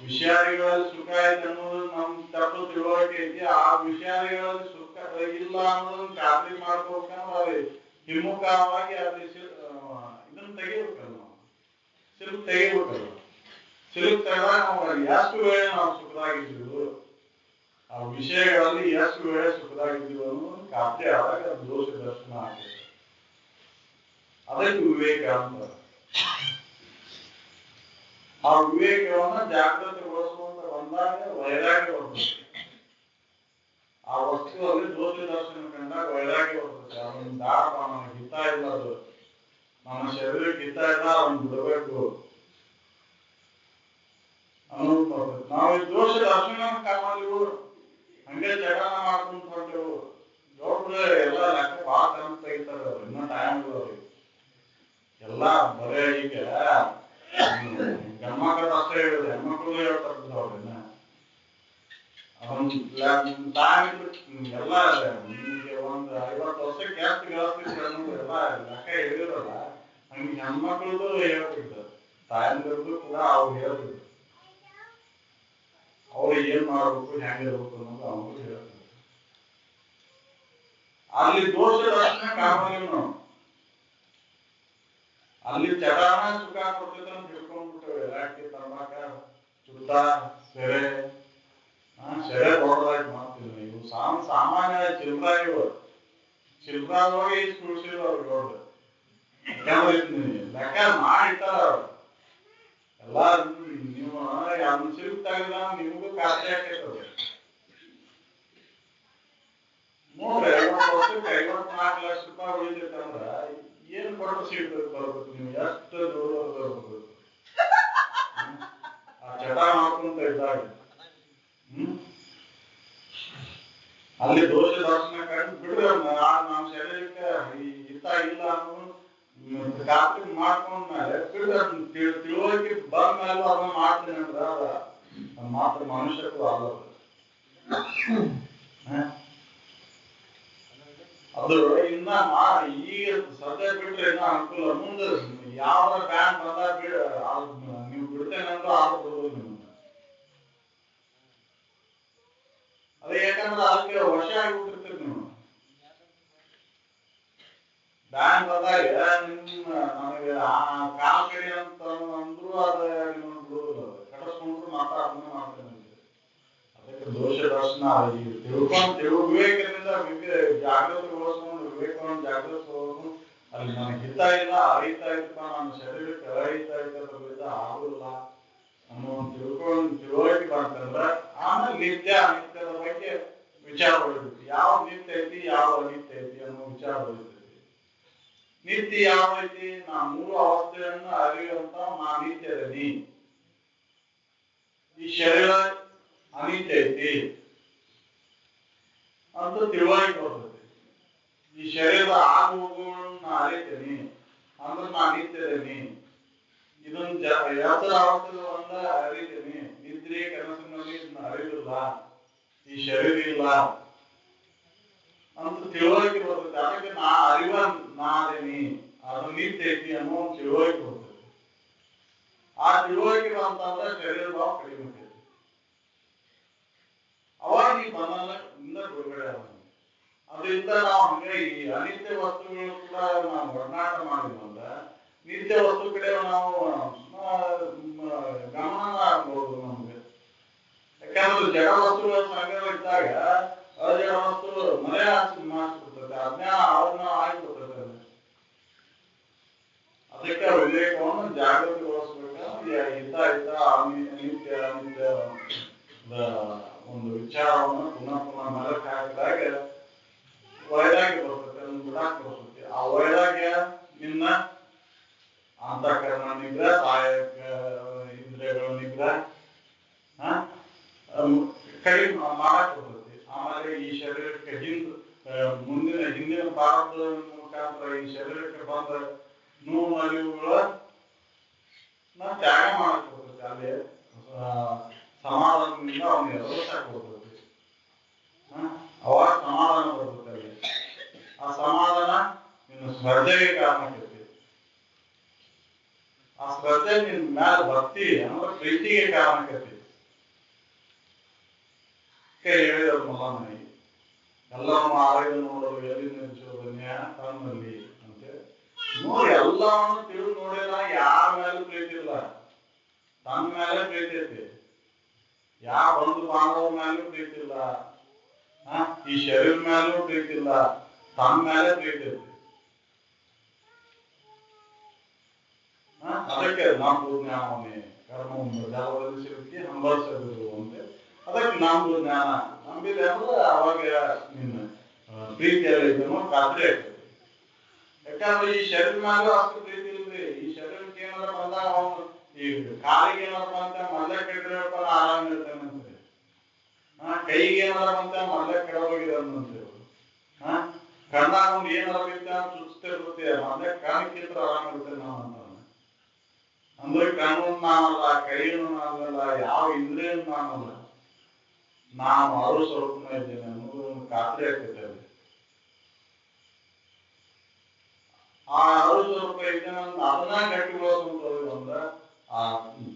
ವಿಷಯಾದಿಗಳಲ್ಲಿ ಸುಖ ಐತೆ ಅನ್ನೋದು ನಮ್ ತಪ್ಪು ತಿಳುವಳಿಕೆ ಐತಿ. ಆ ವಿಷಯಾದಿಗಳಲ್ಲಿ ಸುಖ ಇಲ್ಲ ಅನ್ನೋದನ್ನ ಖಾತ್ರಿ ಮಾಡ್ಬೇಕಂದ್ರೆ ಅದು ಹಿಮ್ಮುಖವಾಗಿ ಅದು ಇದನ್ನ ತೆಗಿಬೇಕಲ್ಲ. ನಾವು ಸಿಲ್ಕ್ ತೆಗಿಬೇಕಲ್ಲ. ಸಿಲ್ಕ್ ತೆಗೆದಾಗ ನಾವು ಎಷ್ಟು ವೇಳೆ ನಾವು ಸುಖದಾಗಿದ್ದೀವಿ, ಆ ವಿಷಯಗಳಲ್ಲಿ ಎಷ್ಟು ವೇಳೆ ಸುಖದಾಗಿದ್ದೀವಿ ಅನ್ನೋದನ್ನ ಖಾತ್ರಿ ಆದಾಗ ಅದು ದೋಷ ದರ್ಶನ ಆಗ್ತದೆ. ಅದಕ್ಕೆ ವಿವೇಕ ಅಂತಾರೆ. ಆ ವಿವೇಕವನ್ನ ಜಾಗೃತಿಗೊಳಿಸುವಂತ ಬಂದಾಗ ವೈರಾಗ್ಯ ಬರ್ತದೆ. ಆ ವಸ್ತುವಲ್ಲಿ ದೋಷ ದರ್ಶನ ಕಂಡಾಗ ವೈರಾಗ್ಯ ಬರ್ತದೆ. ಅವನ ದಾಪ ನನಗೆ ಹಿತ ಇಲ್ಲ, ಅದು ನನ್ನ ಶರೀರಕ್ಕೆ ಹಿತ ಇಲ್ಲ, ಅವನ್ ಬಿಡಬೇಕು ಅನ್ನೋದು ಬರ್ತದೆ. ನಾವು ಈ ದೋಷ ದರ್ಶನ ಕಾಮಲ್ಲಿ ಹಂಗೆ ಜಗಳನ ಮಾಡ್ಕೊಂತ ಹೊಂಟೆವು. ಗೌಡ್ರು ಎಲ್ಲ ಲೆಕ್ಕ ಭಾಳ ಕಮ್ಮಿ ತೆಗಿತಾರೆ. ಅವ್ರು ಇನ್ನೂ ಟೈಮ್ ಇಲ್ಲ ಅವ್ರಿಗೆ. ಎಲ್ಲ ಬರೇ ಈಗ ಗಂಡ್ಮಕ್ಳು ಅಷ್ಟೇ ಹೇಳಿದ್ರು, ಹೆಣ್ಮಕ್ಳು ಹೇಳ್ತಾರೆ ಅವ್ರನ್ನ. ಎಲ್ಲ ನಿಮ್ಗೆ ಒಂದು 50 ವರ್ಷಕ್ಕೆ ಎಷ್ಟು ಗಳಿಸ್ತಿದ್ರು ಅನ್ನೋದು ಎಲ್ಲ ಲೆಕ್ಕ ಹೇಳಿರಲ್ಲ. ಹಂಗೆ ಹೆಣ್ಮಕ್ಳದು ಹೇಳ್ತಿದ್ರು, ತಾಯಂದಿರದು ಕೂಡ ಅವ್ರು ಹೇಳ್ತಿದ್ರು. ಅವ್ರು ಏನ್ ಮಾಡ್ಬೇಕು, ಹೆಂಗಿರ್ಬೇಕು ಅನ್ನೋದು ಅವ್ರು ಹೇಳ್ತಿದ್ರು. ಅಲ್ಲಿ ದೋಷ ದರ್ಶನ ಕಾಮಲ್ಲಿ ನಾವು ಅಲ್ಲಿ ಚಟಾನ ಸುಖ ಕೊಡ್ತೈತೆ ಅಂತ ತಿಳ್ಕೊಂಡ್ಬಿಟ್ಟೇವೆ. ಯಾಕೆ ತಂಬಾಕ ಚುಟ್ಟ ಸೆರೆ ಸೆರೆ ದೊಡ್ಡದಾಗಿ ಮಾಡ್ತೀವಿ. ಇವು ಸಾಮಾನ್ಯ ಚಿಲ್ರ, ಇವು ಚಿಲ್ರದೊಳಗೆ ಸುಳ್ಸಿದ್ರು ಅವ್ರು ದೊಡ್ಡ ಲೆಕ್ಕ ಮಾಡಿಟ್ಟಾರ ಅವ್ರು ಎಲ್ಲ. ನೀವು ಅದನ್ನ ಸಿಲ್ತಾಗಿಲ್ಲ ನಿಮಗೂ ಖಾತೆ ಆಗ್ತೈತದ. ನೋಡ್ರಿ 50 ವರ್ಷಕ್ಕೆ 54 ಲಕ್ಷ ರೂಪಾಯಿ ಉಳಿತೈತಂದ್ರ ಏನ್ ಕೊಟ್ಟು ಸೀಟ್ ಬರ್ಬೇಕು? ನೀವು ಎಷ್ಟು ದೂರ ಬರ್ಬೇಕು ಆ ಚಟ ಮಾಡ್ಕೊಂತ ಇದ್ದಾಗ. ಅಲ್ಲಿ ದೋಷ ದರ್ಶನ ಕಂಡು ಬಿಡ್ರಿ. ನಮ್ಮ ಶರೀರಕ್ಕೆ ಹಿತ ಇಲ್ಲ ಅನ್ನೋದು ಖಾತ್ರಿ ಮಾಡ್ಕೊಂಡ್ಮೇಲೆ ಬಿಡ್ರಿ. ತಿಳುವಳಿಕೆ ಬಂದ ಮೇಲೂ ಅದನ್ನ ಮಾಡ್ತೀನಿ ಅಂದ್ರೆ ಅದ ಮಾತ್ರ ಮನುಷ್ಯತ್ವ ಅಲ್ಲ. ಅದು ಇನ್ನ ಈಗ ಸದ್ಯ ಬಿಟ್ರೆ ಇನ್ನ ಅನುಕೂಲ. ಮುಂದೆ ಯಾವ ಬ್ಯಾಂಕ್ ಬಂದಾಗ ನೀವು ಬಿಡ್ತೇನಂದ್ರೆ ಆಗ ಬಿಡುವುದು ನಿಮ್ಗೆ. ಅದೇ ಯಾಕಂದ್ರೆ ಅದಕ್ಕೆ ವಶ ಆಗಿಬಿಟ್ಟಿರ್ತೀರಿ ನೀವು. ಬ್ಯಾಂಕ್ ಬಂದಾಗ ನನಗೆ ಕಾಲ್ ಕಡಿ ಅಂತ ಅಂದ್ರು ಅದ ನಿಮ್ಮನ್ನು ಬಿಡುವುದಿಲ್ಲ. ಕಟ್ಟಿಸ್ಕೊಂಡ್ರು ಮಾತ್ರ ಅದನ್ನ ಮಾಡ್ತೇನೆ. ಅದಕ್ಕೆ ದೋಷ ದರ್ಶನ ತಿಳ್ಕೊಂಡು ವಿವೇಕದಿಂದ ಜಾಗೃತಿಗೊಳಿಸ್ಕೊಂಡು ವಿವೇಕವನ್ನು ಜಾಗೃತಿಗೊಳಿಸ್ಕೊಂಡು ಅಲ್ಲಿ ನನಗೆ ಹಿತ ಇಲ್ಲ, ಅಹಿತ ಇತ್ತಪ್ಪ, ನನ್ನ ಶರೀರಕ್ಕೆ ಅಹಿತ ಇದ್ದ ಆಗುಲ್ಲ ಅನ್ನೋ ತಿಳುವಳಿಕೆ ಬಂತಂದ್ರ ಆಮೇಲೆ ನಿತ್ಯ ಅನಿತ್ಯದ ಬಗ್ಗೆ ವಿಚಾರ ಹೊಳಿತೈತಿ. ಯಾವ ನಿತ್ಯ ಐತಿ, ಯಾವ ಅನಿತ್ಯ ಐತಿ ಅನ್ನೋ ವಿಚಾರ ಹೊಳಿತೈತಿ. ನಿತ್ಯ ಯಾವ ಐತಿ? ನಾ ಮೂರು ಅವಸ್ಥೆಯನ್ನ ಅರಿಯುವಂತ ನಾ ನಿತ್ಯ ಅದೀನಿ. ಈ ಶರೀರ ಅನಿತ್ಯ ಐತಿ ಅಂತ ತಿಳುವಳಿಕೆ ಬರ್ತೈತಿ. ಈ ಶರೀರದ ಆಗು ಹೋಗುಗಳನ್ನ ನಾ ಅರಿತೇನಿ ಅಂದ್ರೆ ನಾ ನಿತ್ಯ ಅದೀನಿ. ಇದನ್ನ ಎಚ್ಚರ ಅವಸ್ಥೆಗಳನ್ನ ಅರಿತೇನಿ. ನಿದ್ರೆ ಕನಸಿನಲ್ಲಿ ಇದನ್ನ ಅರಿದಿಲ್ಲ, ಈ ಶರೀರ ಇಲ್ಲ ಅಂತ ತಿಳುವಳಿಕೆ ಬರ್ತೈತಿ. ಅದಕ್ಕೆ ನಾ ಅರಿವ ನಾ ಅದೇನಿ, ಅದು ನಿತ್ಯ ಐತಿ ಅನ್ನೋ ಒಂದು ತಿಳುವಳಿಕೆ ಬರ್ತೈತಿ. ಆ ತಿಳುವಳಿಕೆ ಬಂತಂದ್ರೆ ಶರೀರ ಭಾವ ಕಡಿಮೆ ಐತಿ. ಅವಾಗ ಈ ಬಂಧನದಿಂದ ಬಿಡುಗಡೆ ಆಗ. ಅದರಿಂದ ನಾವು ಹಂಗೆ ಈ ಅನಿತ್ಯ ವಸ್ತುಗಳು ಕೂಡ ನಾವು ಒಡನಾಟ ಮಾಡಿದ್ವಂದ ನಿತ್ಯ ವಸ್ತು ಕಡೆ ನಾವು ಗಮನ ಆಗ್ಬೋದು ನಮ್ಗೆ. ಯಾಕಂದ್ರೆ ಜಡ ವಸ್ತುಗಳ ಸಂಗ್ರಹ ಇದ್ದಾಗ ಅಜಡ ವಸ್ತು ಮನೆ ಮಾಡಿಸ್ಬಿಡ್ತದೆ, ಅಜ್ಞಾನ ಅವ್ರನ್ನ ಆಗಿಬಿಡ್ತದೆ. ಅದಕ್ಕೆ ವಿವೇಕವನ್ನು ಜಾಗೃತಿಗೊಳಿಸ್ಬೇಕು. ಹಿತ ಅನಿತ್ಯ ಅನಿತ್ಯ ಒಂದು ವಿಚಾರವನ್ನು ಪುನಃ ಪುನಃ ಮೆಲಕ್ ಹಾಕಿದಾಗ ವೈರಾಗ್ಯ ಬರ್ತದೆ, ಒಂದು ಬಿಡಾಕ್ ಬರ್ತದೆ. ಆ ವೈರಾಗ್ಯ ನಿನ್ನ ಅಂತಃಕರಣ ನಿಗ್ರಹ, ಸಹಾಯಕ ಇಂದ್ರಿಯಗಳ ನಿಗ್ರಹ ಕಡಿಮೆ ಮಾಡಕ್ ಬರ್ತೈತಿ. ಆಮೇಲೆ ಈ ಶರೀರಕ್ಕೆ ಹಿಂದಿನ ಭಾರತದ ಮುಖಾಂತರ ಈ ಶರೀರಕ್ಕೆ ಬಂದ ನೋವು ನಲಿವುಗಳ ತ್ಯಾಗ ಮಾಡಕ್ ಬರ್ತೈತಿ. ಅಲ್ಲಿ ಸಮಾಧಾನದಿಂದ ಅವನು ಎದುರಿಸಕ್ ಬರ್ತೈತಿ. ಅವಾಗ ಸಮಾಧಾನ ಬರ್ತೈತಿ. ಅಲ್ಲಿ ಆ ಸಮಾಧಾನ ನಿನ್ನ ಸ್ಪರ್ಧೆಗೆ ಕಾರಣ ಆಕೈತಿ. ಆ ಸ್ಪರ್ಧೆ ನಿನ್ ಮ್ಯಾಲ ಭಕ್ತಿ ಅಂದ್ರೆ ಪ್ರೀತಿಗೆ ಕಾರಣ ಆಕೈತಿ. ಹೇಳಿದ್ರು ಮಲ್ಲಮ್ಮನಿಗೆ, ಎಲ್ಲವನ್ನು ಆಯ್ದು ನೋಡಲು ಎಲ್ಲಿ ನಿಲ್ಲಿಸೋದನ್ಯ ತನ್ನಲ್ಲಿ ಅಂತೇಳಿ ನೋಡಿ ಎಲ್ಲವನ್ನು ತಿಳಿದು ನೋಡಿಲ್ಲ. ಯಾರ ಮೇಲೂ ಪ್ರೀತಿ ಇಲ್ಲ, ತನ್ನ ಮೇಲೆ ಪ್ರೀತಿ ಐತಿ. ಯಾವ ಬಂಧು ಬಾಂಧವ ಮೇಲೂ ಪ್ರೀತಿ ಇಲ್ಲ, ಈ ಶರೀರ ಮೇಲೂ ಪ್ರೀತಿ ಇಲ್ಲ, ತನ್ನ ಮೇಲೆ ಪ್ರೀತಿ ಐತಿ. ಅದಕ್ಕೆ ನಮ್ದು ಜ್ಞಾನವನ್ನೇ ಕರ್ಮವನ್ನು ಜಾಗದಲ್ಲಿ ಸಿಲುಕಿ ಹಂಬಲಿಸಬಹುದು ಅಂತೆ. ಅದಕ್ಕೆ ನಮ್ದು ಜ್ಞಾನ ನಂಬಿದೆ ಅಂದ್ರೆ ಅವಾಗ ನಿನ್ನ ಪ್ರೀತಿಯಲ್ಲಿ ಖಾತ್ರಿ ಆಗ್ತದೆ. ಯಾಕಂದ್ರೆ ಈ ಶರೀರ ಮೇಲೆ ಅಷ್ಟು ಪ್ರೀತಿ ಇಲ್ರಿ. ಈ ಶರೀರಕ್ಕೆ ಏನಾರ ಬಂದಾಗ ಅವನು ಈ ಕಾಲಿಗೆ ಏನಾರ ಬಂತ ಮೊದಲೇ ಕೆಟ್ಟಿರಪ್ಪ ಆರಾಮ ಇರ್ತಾನಂತೆ, ಕೈಗೆ ಏನಾರ ಬಂತ ಮೊದಲೇ ಕೆಡವಾಗಿರಂತೆ, ಕಣ್ಣಾಗ ಒಂದು ಏನಾರ ಬಿತ್ತ ಚುಚ್ತಿರುತ್ತೆ ಮೊದಲೇ ಕಣ್ಣಿಕ್ಕಿಂತ ಆರಾಮ ಇರ್ತೇನೆ ನಾವು ಅಂತ. ಅಂದ್ರೆ ಕಣ್ಣು ನಾನಲ್ಲ, ಕೈಯನ್ನು ನಾನಲ್ಲ, ಯಾವ ಇಂದ್ರಿಯನ್ನು ನಾನಲ್ಲ, ನಾನು ಅರು ಸ್ವರೂಪನ ಇದ್ದೇನೆ ಅನ್ನೋದು ಒಂದು ಖಾತ್ರಿ ಆಗ್ತೈತೆ. ಅಲ್ಲಿ ಆ ಅರು ಸ್ವರೂಪ ಇದ್ದೇನೆ ಅದನ್ನ ಗಟ್ಟಿಗೊಳಿಸುವಂಥದ್ದು ಅಂದ್ರೆ ಆ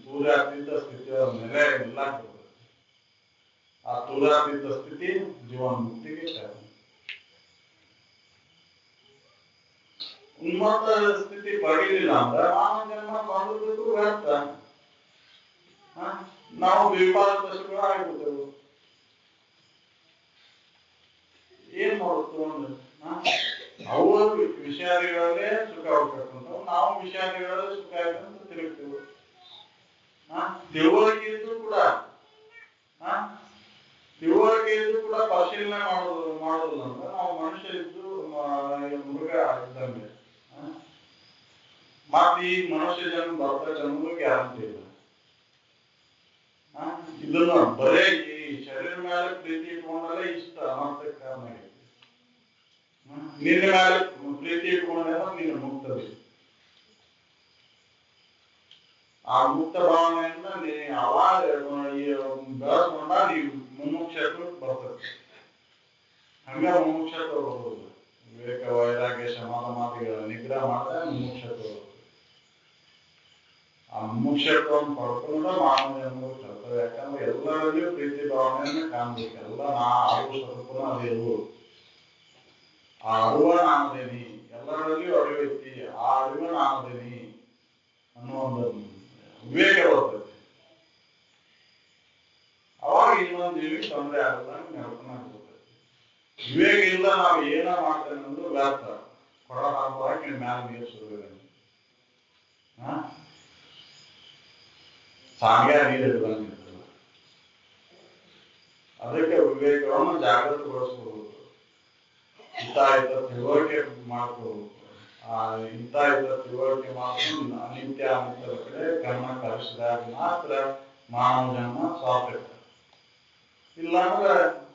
ತೂರ್ಯಾತೀತ ಸ್ಥಿತಿಯ ನೆಲೆ ನಿಲ್ಲಾಕ್ತದೆ. ಆ ತೂರ್ಯಾತೀತ ಸ್ಥಿತಿ ಜೀವನ ಮುಕ್ತಿಗೆ ಕಾರಣ. ಉನ್ಮತ್ತ ಸ್ಥಿತಿ ಪಡೀಲಿಲ್ಲ ಅಂದ್ರೆ ಮಾನವ ಜನ್ಮ ಬಂದದ್ದು ವ್ಯರ್ಥ. ನಾವು ವಿಪಾದ ದಶಗಳು ಆಗಿಬಿಡ್ತೇವೆ. ಏನ್ ಮಾಡುತ್ತೋ ಅಂದ್ರೆ ಅವು ವಿಷಾದಿಗಳಲ್ಲೇ ಸುಖ ಹೋಗ್ತಕ್ಕಂಥವು, ನಾವು ವಿಷಾದಿಗಳಲ್ಲೇ ಸುಖ ಆಯ್ತಂತ ತಿರುಗ್ತೇವೆ. ತಿಳುವಳಿಕೆ ಇದ್ದು ಕೂಡ ಪರಿಶೀಲನೆ ಮಾಡೋದಿಲ್ಲ ಅಂದ್ರೆ ನಾವು ಮನುಷ್ಯ ಇದ್ದು ಮೃಗ ಇದ್ದಂಗೆ. ಮತ್ತೆ ಈ ಮನುಷ್ಯ ಜನ್ಮ ಬರ್ತಕ್ಕಂಥ ಅನ್ನೋದು ಗ್ಯಾರಂಟಿ ಇಲ್ಲ. ಇದನ್ನ ಬರೇ ಈ ಶರೀರ ಮೇಲೆ ಪ್ರೀತಿ ಇಟ್ಕೊಂಡಲ್ಲೇ ಇಷ್ಟ ಅನರ್ಥಕ್ಕೆ ಕಾರಣ ಆಗೈತಿ. ನಿನ್ನ ಮೇಲೆ ಪ್ರೀತಿ ಇಟ್ಕೊಂಡ್ರೆ ನೀನು ಮುಕ್ತದೆ. ಆ ಮುಕ್ತ ಭಾವನೆಯನ್ನ ನೀ ಅವಾಗ ಬೆಳೆಸ್ಕೊಂಡ ನೀವು ಮುಮುಕ್ಷತ್ವ ಬರ್ತದೆ. ಹಂಗ ಮುಮುಕ್ಷತ್ವ ಬರ್ಬೋದು. ವಿವೇಕ ವೈರಾಗ್ಯ ಸಮಾಧಾನಗಳ ನಿಗ್ರಹ ಮಾಡಿದ್ರೆ ಮುಮುಕ್ಷತ್ವ ಬರ್ತದೆ. ಆ ಮುಮುಕ್ಷತ್ವವನ್ನು ಪಡ್ಕೊಂಡು ಮಾನವ ಜನ್ಮ ಕರ್ತವ್ಯ. ಯಾಕಂದ್ರೆ ಎಲ್ಲರಲ್ಲಿಯೂ ಪ್ರೀತಿ ಭಾವನೆಯನ್ನ ಕಾಣ್ಬೇಕು. ಎಲ್ಲ ನಾ ಅರಿವು ಸ್ವರೂಪನ ಅರಿವು, ಆ ಅರಿವ ನಾನದೇನಿ, ಎಲ್ಲರಲ್ಲಿಯೂ ಅರಿವೈತಿ, ಆ ಅರಿವ ನಾನದೇನಿ ಅನ್ನೋ ಒಂದು ವಿವೇಕ ಬರ್ತದೆ. ಅವಾಗ ಇನ್ನೊಂದು ಜೀವಿಗೆ ತೊಂದರೆ ಆಗಲ್ಲ, ನಡ್ಕೊಂಡು ಆಗ್ತದೆ. ವಿವೇಕ ಇಲ್ಲ ನಾವು ಏನ ಮಾಡ್ತೇನೆ ಅನ್ನೋದು ವ್ಯರ್ಥ. ಕೊಡ ಹಾಕಿ ಮ್ಯಾಲ ನೀರು ಸುರಿದ ಸಾಂಗ್ಯ ನೀರು ಇಡ್ದಂಗೆ ಅದಕ್ಕೆ ವಿವೇಕವನ್ನು ಜಾಗೃತಗೊಳಿಸಬಹುದು. ಹಿತ ತಿಳುವಳಿಕೆ ಮಾಡ್ಕೋಬೇಕು. ಇಂಥ ತಿಳುವಳಿಕೆ ಮಾಡ್ಕೊಂಡು ಅನಿತ್ಯ ಅನಿತ್ಯದ ಕಡೆ ಗಮನ ಹರಿಸಿದಾಗ ಮಾತ್ರ ಮಾನವ ಜನ್ಮ ಸಾರ್ಥಕ. ಇಲ್ಲಾಂದ್ರೆ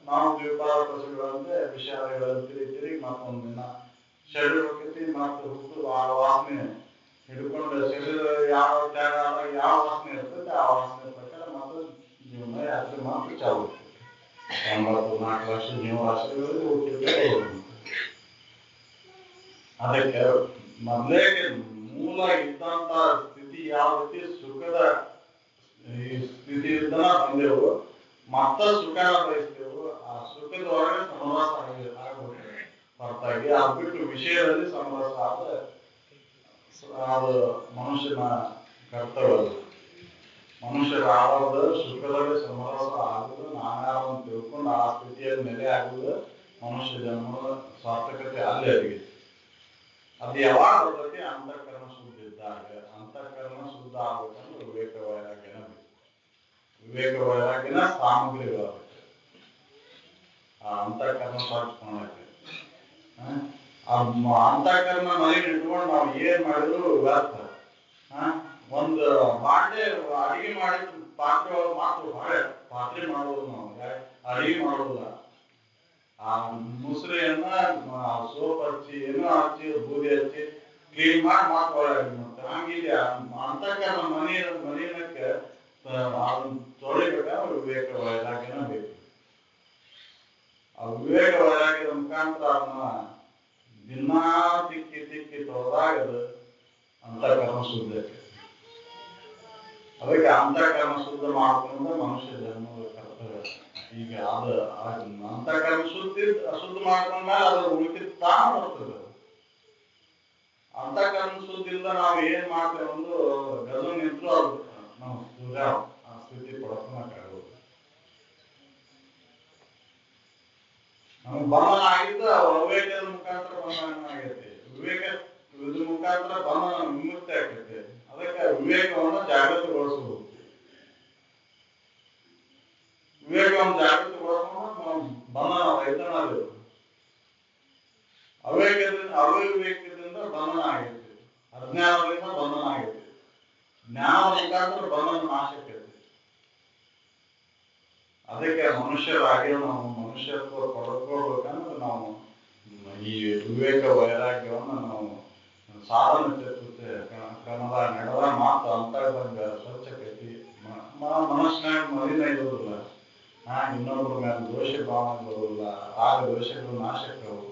ನಾವು ದ್ವಿಪಾದ ಪಶುಗಳಂತೆ ವಿಷಾದಗಳಲ್ಲಿ ತಿರುಗಿ ಮತ್ತೊಂದು ದಿನ ಶರೀರ ಹೋಗ್ತೈತಿ, ಮತ್ತೆ ಹುಟ್ಟು ಆ ವಾಸನೆ ಹಿಡ್ಕೊಂಡು ಶರೀರ ಯಾವ ತ್ಯಾಗ ಆದಾಗ ಯಾವ ವಾಸನೆ ಇರ್ತೈತೆ ಆ ವಾಸನೆ ಪ್ರಕಾರ ಮತ್ತು ಜೀವನ ಯಾತ್ರೆ ಮಾತ್ರ ಚಾಲು. 84 ಲಕ್ಷ ಜೀವರಾಶಿಗಳಲ್ಲಿ ಹುಟ್ಟಿರ್ತದೆ. ಅದಕ್ಕೆ ಮೊದಲೇ ಮೂಲ ಇದ್ದಂತ ಸ್ಥಿತಿ ಯಾವ ರೀತಿ ಸುಖದ ಈ ಸ್ಥಿತಿ ಇದ್ದನ ಬಂದೆವು, ಮತ್ತ ಸುಖನ ಬಯಸ್ತೇವು. ಆ ಸುಖದ ಒಳಗೆ ಸಮರಸ ಆಗ್ಬೇಕು ಹೊರತಾಗಿ ಅದು ಬಿಟ್ಟು ವಿಷಯದಲ್ಲಿ ಸಮರಸ ಆದ್ರೆ ಅದು ಮನುಷ್ಯನ ಕರ್ತವ್ಯ. ಮನುಷ್ಯರ ಆಳದ ಸುಖದಲ್ಲಿ ಸಮರಸ ಆಗುದು, ನಾನಾರನ್ನು ತಿಳ್ಕೊಂಡು ಆ ಸ್ಥಿತಿಯಲ್ಲಿ ನೆಲೆ ಆಗುವುದು ಮನುಷ್ಯ ಜನ್ಮದ ಸಾರ್ಥಕತೆ ಅಲ್ಲೇ ಅರಿಗಿದೆ. ಅದು ಯಾವಾಗ ಬರ್ತೈತಿ? ಅಂತಃಕರಣ ಶುದ್ಧ ಇದ್ದಾಗ. ಅಂತಃಕರಣ ಶುದ್ಧ ಆಗ್ಬೇಕಂದ್ರೆ ವಿವೇಕ ವೈರಾಗ್ಯನ ಬೇಕು. ವಿವೇಕ ವೈರಾಗ್ಯನ ಸಾಮಗ್ರಿಗಳಾಗಬೇಕು ಆ ಅಂತಃಕರಣ ಸಾಧಿಸ್ಕೊಳ್ಳಕ್ಕೆ. ಅಂತಃಕರಣ ಮನೆ ಇಟ್ಕೊಂಡು ನಾವು ಏನ್ ಮಾಡಿದ್ರು ವ್ಯರ್ಥ. ಒಂದು ಬಾಂಡೆ ಅಡಿಗೆ ಮಾಡಿ ಪಾತ್ರೆ ಒಳಗೆ ಮಾತ್ರ ಬಾಳೆ ಪಾತ್ರೆ ಮಾಡೋದು, ನಾವು ಅಡಿಗೆ ಮಾಡೋದಿಲ್ಲ. ಆ ಮುಸ್ರೆಯನ್ನ ಸೋಪ್ ಹಚ್ಚಿ ಏನೋ ಹಚ್ಚಿ ಬೂದಿ ಹಚ್ಚಿ ಕ್ಲೀನ್ ಮಾಡಿ ಮಾತ್ರ ಒಳಗೆ ಮಾಡ್ತಾರೆ. ಹಂಗಿಲ್ಲ ಅಂತಃಕರಣ ಮನೆಯಕ್ಕೆ ಅದನ್ನ ತೊಳಿಬೇಕಾದ್ರೆ ವಿವೇಕ ವೈರಾಗ್ಯನ ಬೇಕು. ಆ ವಿವೇಕ ವೈರಾಗ್ಯದ ಮುಖಾಂತರ ಅದನ್ನ ದಿನಾ ತಿಕ್ಕಿ ತೊಳೆದಾಗ ಅಂತಃಕರಣ ಶುದ್ಧ. ಅದಕ್ಕೆ ಅಂತಃಕರಣ ಶುದ್ಧ ಮಾಡ್ಕೊಂಡು ಮನುಷ್ಯ ಜನ್ಮದ ಕರ್ತವ್ಯ. ಈಗ ಅದು ಅಂತಃಕರಣ ಶುದ್ಧ ಮಾಡ್ಕೊಂಡ್ಮೇಲೆ ಅದ್ರ ಉಳಿದ ತಾನು ಬರ್ತದೆ. ಅಂತಃಕರಣ ಶುದ್ಧ ಇಲ್ಲ ನಾವು ಏನ್ ಮಾಡ್ತೇವೆ ಒಂದು ಗಜ ನಿಂತರೂ ಅದು ನಾವು ಸೂರ್ಯ ಆ ಸ್ಥಿತಿ ಪಡ್ಕೊಳಕ್ಕಾಗೋದು. ನಮ್ಗೆ ಬಂಧನ ಆಗಿದ್ದು ಅವಿವೇಕದ ಮುಖಾಂತರ ಬಂಧನ ಆಗೈತಿ. ಇದ್ರ ಮುಖಾಂತರ ಬಂಧನ ವಿಮುಕ್ತಿ ಆಗೈತಿ. ಅದಕ್ಕೆ ವಿವೇಕವನ್ನು ಜಾಗೃತಗೊಳಿಸಬಹುದು. ವಿವೇಕವನ್ನು ಜಾಗೃತಗೊಳಿಸೋಣ ನಾವು ಬಂಧನ ರಹಿತನಾದೆವು. ಅವಿವೇಕದಿಂದ ಬಂಧನ ಆಗೈತಿ, ಅಜ್ಞಾನದಿಂದ ಬಂಧನ ಆಗೈತಿ. ಜ್ಞಾನದ ಮುಖಾಂತರ ಬಂಧನ ನಾಶ ಆಕೈತಿ. ಅದಕ್ಕೆ ಮನುಷ್ಯರಾಗಿ ನಾವು ಮನುಷ್ಯತ್ವ ಪಡ್ಕೊಳ್ಬೇಕಂದ್ರೆ ನಾವು ಈ ವಿವೇಕ ವೈರಾಗ್ಯವನ್ನು ನಾವು ಸಾಧನ ಕ್ರಮದ ನಡೆದ ಮಾತು ಅಂತರ್ಗಂಗ ಸ್ವಚ್ಛಕೈತಿ. ಮನಸ್ಸಿನಾಗ ಮಲಿನ ಇರೋದಿಲ್ಲ. ಇನ್ನೊಬ್ಬರ ಮೇಲೆ ದೋಷ ಭಾವನೆ ಬರೋದಿಲ್ಲ. ರಾಗ ದೋಷಗಳು ನಾಶಕ್ಕವು.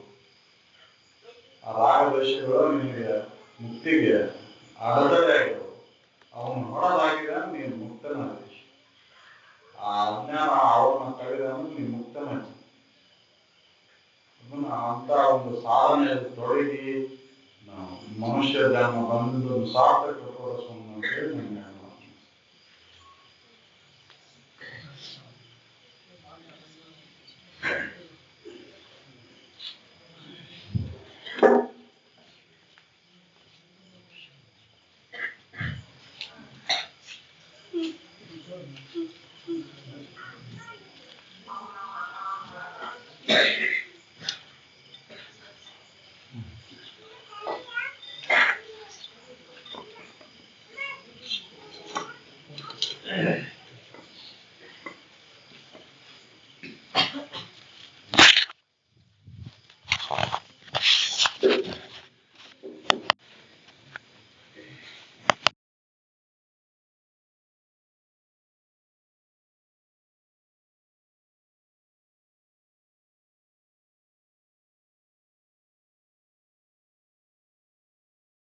ಆ ರಾಗ ದೋಷಗಳು ನಿನಗೆ ಮುಕ್ತಿಗೆ ಅಡೆತಡೆ ಆಗ್ಯವು. ಅವನು ಹೊಡೆದಾಗಿದ ನೀನು ಮುಕ್ತನಾದಿ. ಆ ಅಜ್ಞಾನ ಅವನ್ನ ಕಳೆದ ನೀನು ಮುಕ್ತನಾದಿ. ಅಂತ ಒಂದು ಸಾಧನೆಯಲ್ಲಿ ತೊಡಗಿ ಮನುಷ್ಯ ಜನ್ಮ ಬಂದು ಸಾರ್ಥಕ ತೋರಿಸೋಣ ಅಂತ ಹೇಳಿ ನನಗೆ Yeah.